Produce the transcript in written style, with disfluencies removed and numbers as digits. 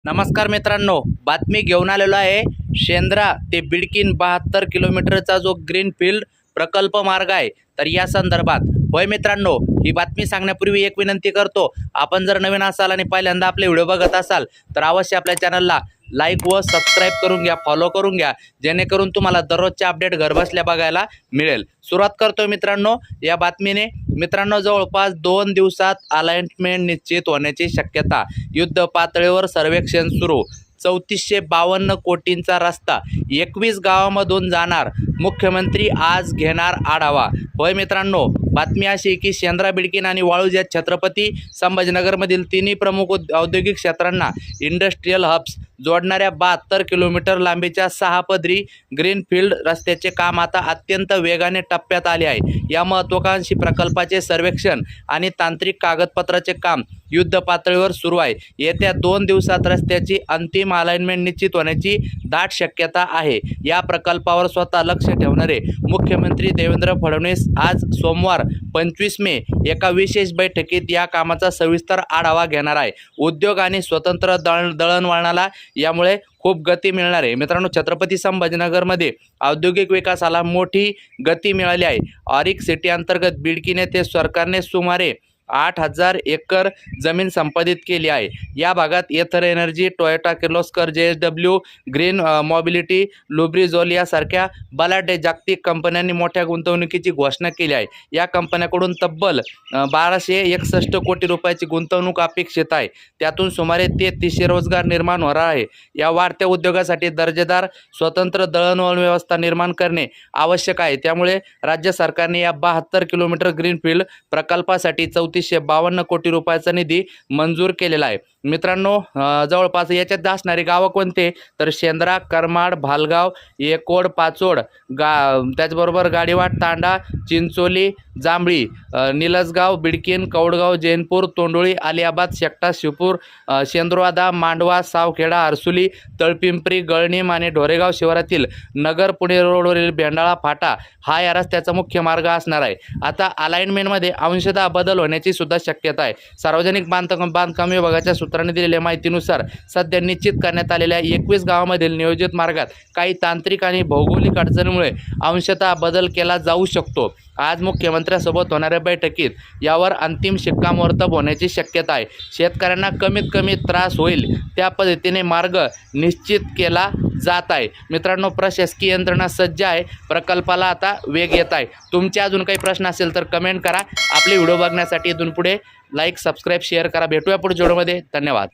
नमस्कार मित्रांनो, बातमी घेऊन आलेलो आहे। शेंद्रा ते बिडकीन 72 किलोमीटरचा जो ग्रीनफील्ड प्रकल्प मार्ग आहे, तर या संदर्भात होय मित्रांनो, ही बातमी सांगण्यापूर्वी एक विनंती करतो, आपण जर नवीन असाल आणि पहिल्यांदा आपले व्हिडिओ बघत असाल तर अवश्य आपल्या चॅनलला लाईक व सबस्क्राईब करून घ्या, फॉलो करून घ्या, जेणेकरून तुम्हाला दररोजचे अपडेट घरबसल्या बघायला मिळेल। सुरुवात करतो मित्रांनो या बातमीने। मित्रांनो, जवळपास 2 दिवसात अलाइनमेंट निश्चित होण्याची शक्यता, युद्ध पातळीवर सर्वेक्षण सुरू। 3452 कोटींचा रस्ता 21 गावांमधून जाणार, मुख्यमंत्री आज घेणार आढावा। होय मित्रांनो, बातमी अशी की शेंद्रा, बिडकीन आणि वाळूज या छत्रपती संभाजीनगरमधील तिन्ही प्रमुख औद्योगिक क्षेत्रांना इंडस्ट्रियल हब्स जोडणाऱ्या 72 किलोमीटर लांबीच्या 6 पदरी ग्रीनफील्ड रस्त्याचे काम आता अत्यंत वेगाने टप्प्यात आले आहे। या महत्त्वाकांक्षी प्रकल्पाचे सर्वेक्षण आणि तांत्रिक कागदपत्राचे काम युद्ध पातळीवर सुरू आहे। येत्या 2 दिवसात रस्त्याची अंतिम अलाइनमेंट निश्चित होण्याची दाट शक्यता आहे। या प्रकल्पावर स्वतः लक्ष ठेवणारे मुख्यमंत्री देवेंद्र फडणवीस आज सोमवार 25 मे एका विशेष बैठकीत या कामाचा सविस्तर आढावा घेणार आहे। उद्योग आणि स्वतंत्र दळणवळणाला यामुळे खूप गती मिळणार आहे। मित्रांनो, छत्रपती संभाजीनगरमध्ये औद्योगिक विकासाला मोठी गती मिळाली आहे। ऑरिक सिटी अंतर्गत बिडकीन येथे सरकारने सुमारे 8000 एकर जमीन संपादित केली आहे। या भागात Ather Energy, Toyota Kirloskar, JSW Green Mobility, Lubrizol यासारख्या बलाढ्य जागतिक कंपन्यांनी मोठ्या गुंतवणुकीची घोषणा केली आहे। या कंपन्यांकडून तब्बल 1261 कोटी रुपयाची गुंतवणूक अपेक्षित आहे। त्यातून सुमारे 3300 रोजगार निर्माण होणार आहे। या वाढत्या उद्योगासाठी दर्जेदार स्वतंत्र दळणवळण व्यवस्था निर्माण करणे आवश्यक आहे। त्यामुळे राज्य सरकारने या 72 किलोमीटर ग्रीनफील्ड प्रकल्पासाठी 3452 कोटी रुपयाचा निधी मंजूर केलेला आहे। मित्रांनो, जवळपास याच्यात असणारे गावं कोणते तर शेंद्रा, करमाड, भालगाव, येकोड, पाचोड, त्याचबरोबर गाडीवाट, तांडा, चिंचोली, जांभळी, निलसगाव, बिडकीन, कौडगाव, जैनपूर, तोंडोळी, अलियाबाद, शेकटा, शिवपूर, शेंद्रवादा, मांडवा, सावखेडा, हरसुली, तळपिंपरी, गळणीम आणि ढोरेगाव शिवारातील नगर पुणे रोडवरील भेंडाळा फाटा हा या रस्त्याचा मुख्य मार्ग असणार आहे। आता अलाइनमेंटमध्ये अंशतः बदल होण्याची सुद्धा शक्यता आहे। सार्वजनिक बांधकाम विभागाच्या सूत्रांनी दिलेल्या माहितीनुसार सध्या निश्चित करण्यात आलेल्या 21 गावांमधील नियोजित मार्गात काही तांत्रिक आणि भौगोलिक अडचणीमुळे अंशतः बदल केला जाऊ शकतो। आज मुख्यमंत्र्यांसोबत होणाऱ्या बैठकीत यावर अंतिम शिक्कामोर्तब होण्याची शक्यता आहे। शेतकऱ्यांना कमीत कमी त्रास होईल त्या पद्धतीने मार्ग निश्चित केला जात आहे। मित्रांनो, प्रशासकीय यंत्रणा सज्ज आहे, प्रकल्पाला आता वेग येत आहे। तुमचे अजून काही प्रश्न असेल तर कमेंट करा। आपले व्हिडिओ बघण्यासाठी इथून पुढे लाईक, सबस्क्राईब, शेअर करा। भेटूया पुढच्या व्हिडिओमध्ये। धन्यवाद।